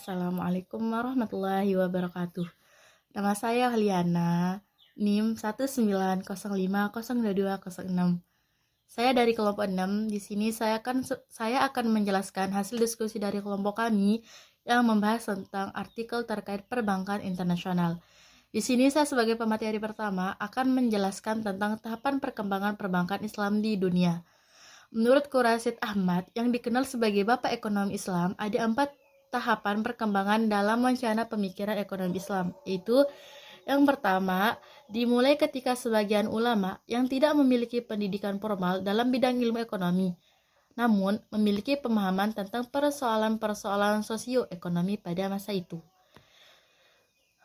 Assalamualaikum warahmatullahi wabarakatuh. Nama saya Liana, NIM 190502206. Saya dari kelompok 6. Di sini saya akan menjelaskan hasil diskusi dari kelompok kami yang membahas tentang artikel terkait perbankan internasional. Di sini saya sebagai pemateri pertama akan menjelaskan tentang tahapan perkembangan perbankan Islam di dunia. Menurut Qurasyid Ahmad, yang dikenal sebagai Bapak Ekonomi Islam, ada 4 tahapan perkembangan dalam wacana pemikiran ekonomi Islam, yaitu yang pertama, dimulai ketika sebagian ulama yang tidak memiliki pendidikan formal dalam bidang ilmu ekonomi, namun memiliki pemahaman tentang persoalan-persoalan sosioekonomi pada masa itu.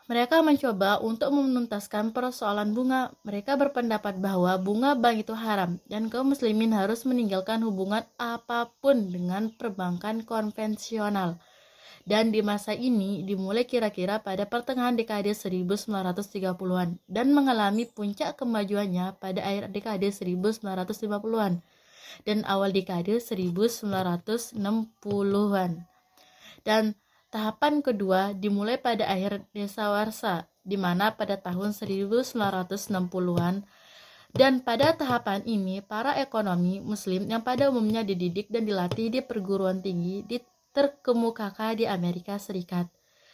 Mereka mencoba untuk menuntaskan persoalan bunga. Mereka berpendapat bahwa bunga bank itu haram dan kaum muslimin harus meninggalkan hubungan apapun dengan perbankan konvensional. Dan di masa ini dimulai kira-kira pada pertengahan dekade 1930-an dan mengalami puncak kemajuannya pada akhir dekade 1950-an dan awal dekade 1960-an. Dan tahapan kedua dimulai pada akhir Dasawarsa, di mana pada tahun 1960-an. Dan pada tahapan ini, para ekonomi muslim yang pada umumnya dididik dan dilatih di perguruan tinggi terkemukakan di Amerika Serikat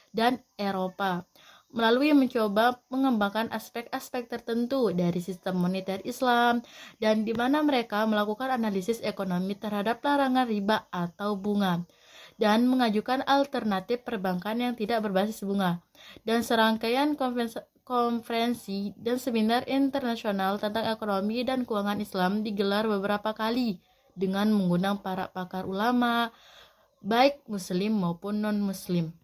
dan Eropa melalui mencoba mengembangkan aspek-aspek tertentu dari sistem moneter Islam, dan di mana mereka melakukan analisis ekonomi terhadap larangan riba atau bunga dan mengajukan alternatif perbankan yang tidak berbasis bunga. Dan serangkaian konferensi dan seminar internasional tentang ekonomi dan keuangan Islam digelar beberapa kali dengan mengundang para pakar ulama, baik muslim maupun non-muslim.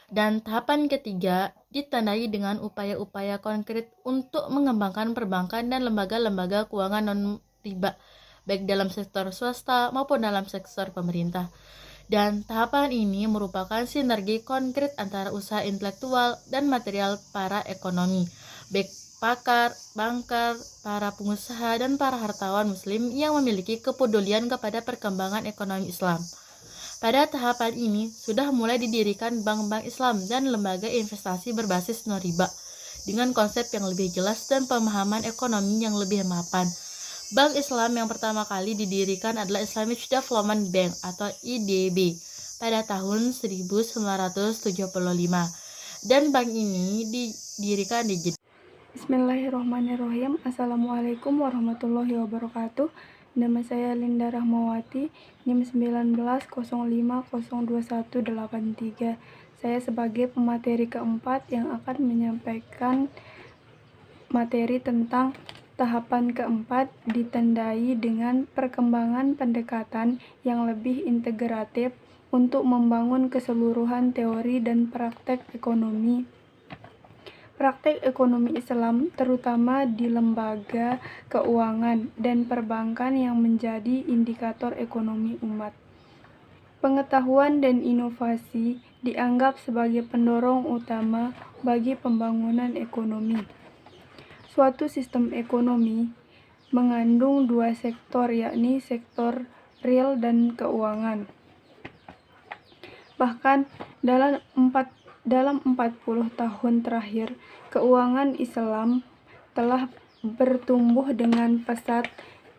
Dan tahapan ketiga ditandai dengan upaya-upaya konkret untuk mengembangkan perbankan dan lembaga-lembaga keuangan non-riba, baik dalam sektor swasta maupun dalam sektor pemerintah. Dan tahapan ini merupakan sinergi konkret antara usaha intelektual dan material para ekonomi, baik pakar, bankar, para pengusaha, dan para hartawan muslim yang memiliki kepedulian kepada perkembangan ekonomi Islam. Pada tahapan ini, sudah mulai didirikan bank-bank Islam dan lembaga investasi berbasis non-riba dengan konsep yang lebih jelas dan pemahaman ekonomi yang lebih mapan. Bank Islam yang pertama kali didirikan adalah Islamic Development Bank atau IDB pada tahun 1975, dan bank ini didirikan di Jeddah. Bismillahirrahmanirrahim. Assalamualaikum warahmatullahi wabarakatuh. Nama saya Linda Rahmawati, NIM 1905021883. Saya sebagai pemateri keempat yang akan menyampaikan materi tentang tahapan keempat ditandai dengan perkembangan pendekatan yang lebih integratif untuk membangun keseluruhan teori dan praktek ekonomi Islam, terutama di lembaga keuangan dan perbankan yang menjadi indikator ekonomi umat. Pengetahuan dan inovasi dianggap sebagai pendorong utama bagi pembangunan ekonomi. Suatu sistem ekonomi mengandung dua sektor, yakni sektor real dan keuangan. Bahkan dalam 40 tahun terakhir, keuangan Islam telah bertumbuh dengan pesat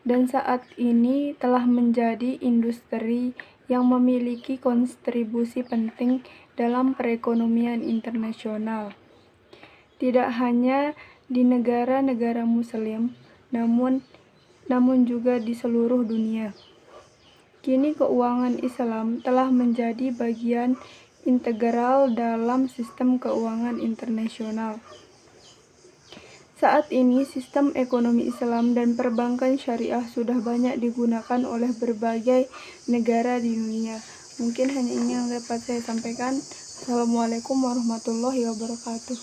dan saat ini telah menjadi industri yang memiliki kontribusi penting dalam perekonomian internasional. Tidak hanya di negara-negara muslim, namun juga di seluruh dunia. Kini keuangan Islam telah menjadi bagian integral dalam sistem keuangan internasional. Saat ini, sistem ekonomi Islam dan perbankan syariah sudah banyak digunakan oleh berbagai negara di dunia. Mungkin hanya ini yang dapat saya sampaikan. Assalamualaikum warahmatullahi wabarakatuh.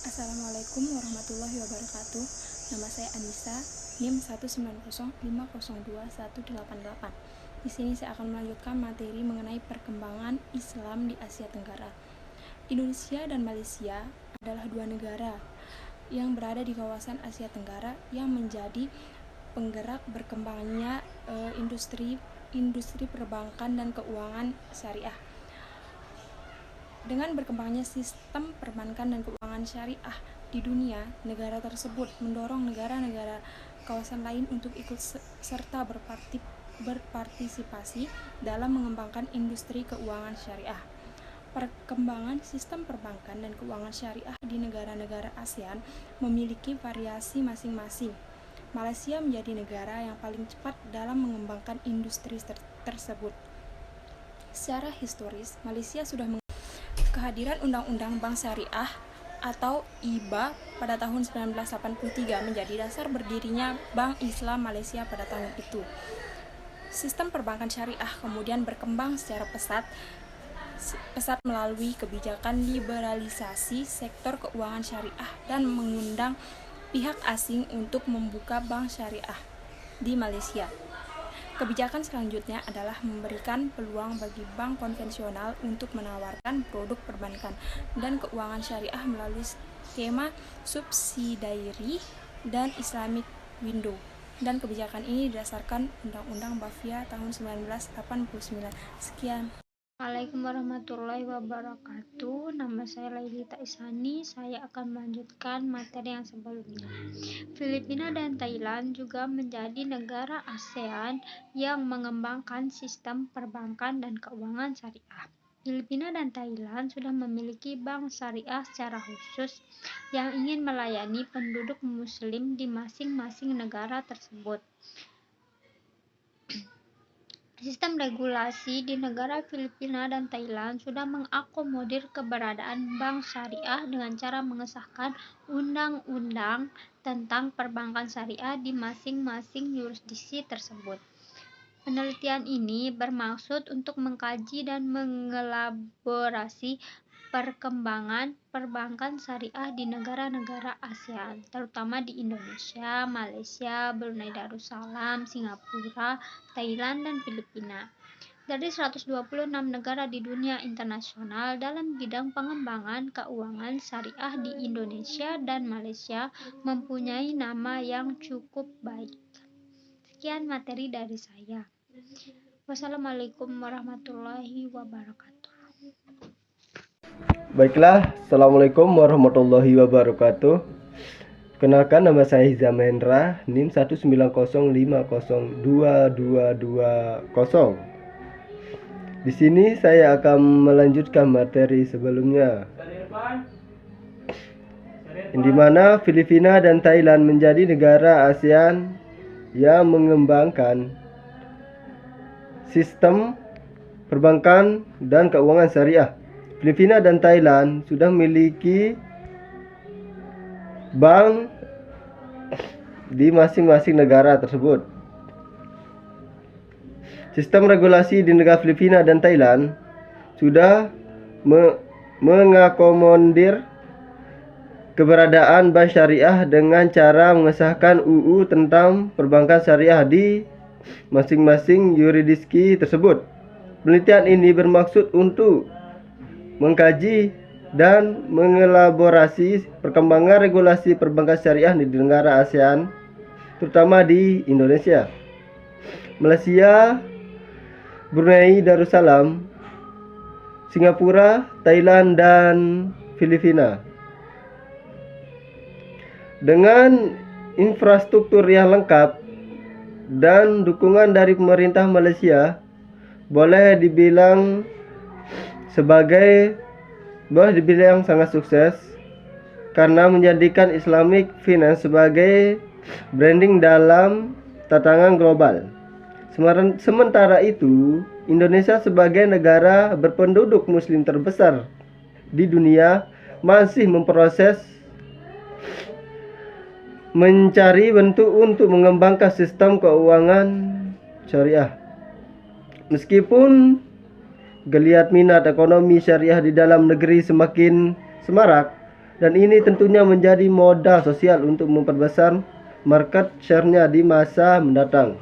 Assalamualaikum warahmatullahi wabarakatuh. Nama saya Anissa, NIM 19050021888. Di sini saya akan melanjutkan materi mengenai perkembangan Islam di Asia Tenggara. Indonesia dan Malaysia adalah dua negara yang berada di kawasan Asia Tenggara yang menjadi penggerak berkembangnya industri perbankan dan keuangan syariah. Dengan berkembangnya sistem perbankan dan keuangan syariah di dunia, negara tersebut mendorong negara-negara kawasan lain untuk ikut serta berpartisipasi dalam mengembangkan industri keuangan syariah. Perkembangan sistem perbankan dan keuangan syariah di negara-negara ASEAN memiliki variasi masing-masing. Malaysia menjadi negara yang paling cepat dalam mengembangkan industri tersebut. Secara historis, Malaysia sudah kehadiran Undang-Undang Bank Syariah atau IBA pada tahun 1983 menjadi dasar berdirinya Bank Islam Malaysia pada tahun itu. Sistem perbankan syariah kemudian berkembang secara pesat melalui kebijakan liberalisasi sektor keuangan syariah dan mengundang pihak asing untuk membuka bank syariah di Malaysia. Kebijakan selanjutnya adalah memberikan peluang bagi bank konvensional untuk menawarkan produk perbankan dan keuangan syariah melalui skema subsidiary dan Islamic window. Dan kebijakan ini didasarkan Undang-Undang Bafia tahun 1989. Sekian. Assalamualaikum warahmatullahi wabarakatuh. Nama saya Lailita Isani. Saya akan melanjutkan materi yang sebelumnya. Filipina dan Thailand juga menjadi negara ASEAN yang mengembangkan sistem perbankan dan keuangan syariah. Filipina dan Thailand sudah memiliki bank syariah secara khusus yang ingin melayani penduduk muslim di masing-masing negara tersebut. Sistem regulasi di negara Filipina dan Thailand sudah mengakomodir keberadaan bank syariah dengan cara mengesahkan undang-undang tentang perbankan syariah di masing-masing yurisdiksi tersebut. Penelitian ini bermaksud untuk mengkaji dan mengelaborasi perkembangan perbankan syariah di negara-negara ASEAN, terutama di Indonesia, Malaysia, Brunei Darussalam, Singapura, Thailand, dan Filipina. Dari 126 negara di dunia internasional dalam bidang pengembangan keuangan syariah di Indonesia dan Malaysia mempunyai nama yang cukup baik. Sekian materi dari saya. Wassalamualaikum warahmatullahi wabarakatuh. Baiklah, Assalamualaikum warahmatullahi wabarakatuh. Kenalkan, nama saya Hizam Hendra, NIM 190502220. Di sini saya akan melanjutkan materi sebelumnya, di mana Filipina dan Thailand menjadi negara ASEAN yang mengembangkan sistem perbankan dan keuangan syariah. Filipina dan Thailand sudah memiliki bank di masing-masing negara tersebut. Sistem regulasi di negara Filipina dan Thailand sudah mengakomodir keberadaan bank syariah dengan cara mengesahkan UU tentang perbankan syariah di masing-masing yurisdiksi tersebut. Penelitian ini bermaksud untuk mengkaji dan mengelaborasi perkembangan regulasi perbankan syariah di negara ASEAN, terutama di Indonesia, Malaysia, Brunei Darussalam, Singapura, Thailand, dan Filipina. Dengan infrastruktur yang lengkap dan dukungan dari pemerintah Malaysia, boleh dibilang sangat sukses karena menjadikan Islamic Finance sebagai branding dalam tatanan global. Sementara itu, Indonesia sebagai negara berpenduduk muslim terbesar di dunia masih memproses mencari bentuk untuk mengembangkan sistem keuangan syariah. Meskipun geliat minat ekonomi syariah di dalam negeri semakin semarak, dan ini tentunya menjadi modal sosial untuk memperbesar market share-nya di masa mendatang.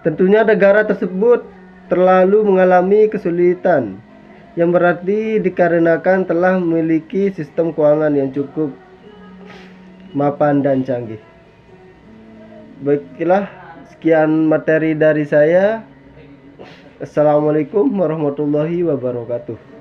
Tentunya negara tersebut terlalu mengalami kesulitan, yang berarti dikarenakan telah memiliki sistem keuangan yang cukup mapan dan canggih. Baiklah, sekian materi dari saya. Assalamualaikum warahmatullahi wabarakatuh.